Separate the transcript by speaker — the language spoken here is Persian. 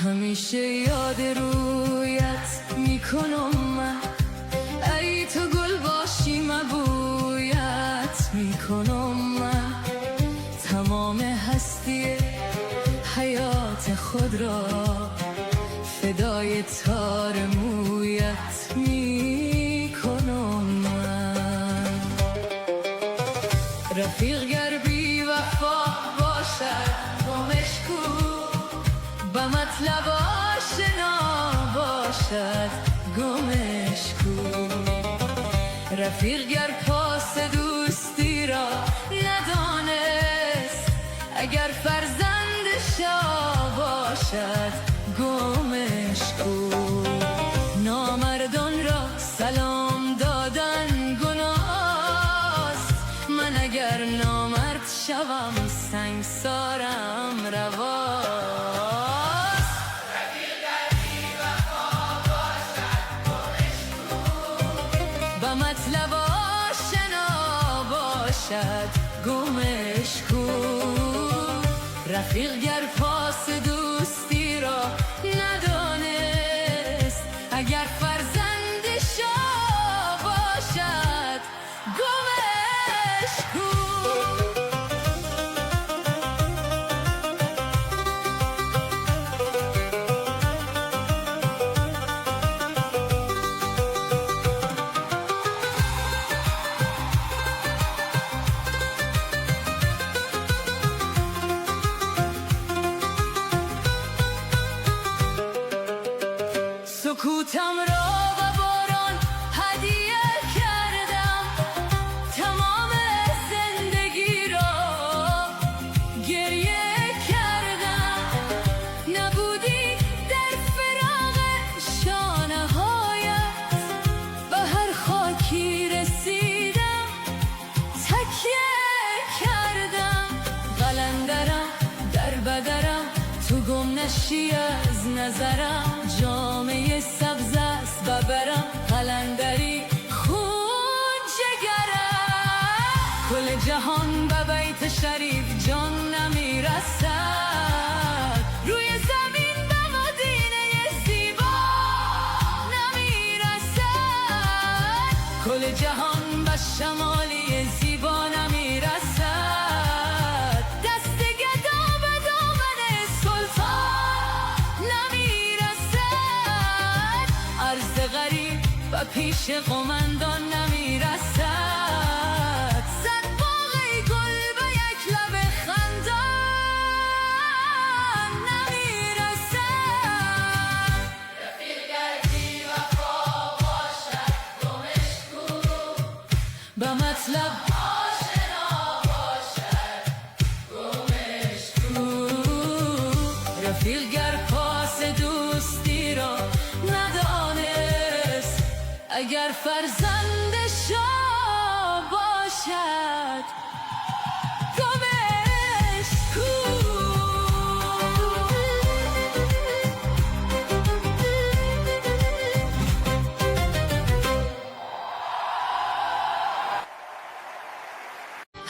Speaker 1: همیشه یاد رویت میکنم من، ای تو گل باشی مبویت میکنم من. تمام هستی حیات خود را فدای تار مویت میکنم من. رفیق گر بی وفا باشد گمش کو، به مطلب آشنا باشد گمش کو. رفیق گر پاس دوستی را ندانست، اگر فرزند شاه باشد گمش کو. نامردان را سلام دادن گناهست، من اگر نامرد شوم سنگسارم رواست. رفیق گر بی وفا باشد گمش کو، به مطلب آشنا باشد گمش کو. رفیق گر پاس دوستی را ندانست، اگر فرزند شاه باشد گمش کو. سکوتم را به باران هدیه کردم، تمام زندگی را گریه کردم. نبودی در فراق شانه هایت، به هر خاکی رسیدم تکیه کردم. قلندرم در بدرم تو گم نشی از نظرم، جامعه سبز است ببرم قلندری خون جگرم. کل جهان به بیت شریف جان نمیرسد، روی زمین به مدینه زیبا نمیرسد. کل جهان به شمالی زیبا نمیرسد. و پیش قمندان نمیرسد. صد باغ گل به یک لب خندان نمیرسد. رفیق گر بی وفا باشد گمش کو، به مطلب آشنا باشد گمش کو. رفیق گر پاس دوستی را ندانست، اگر فرزند شاه باشد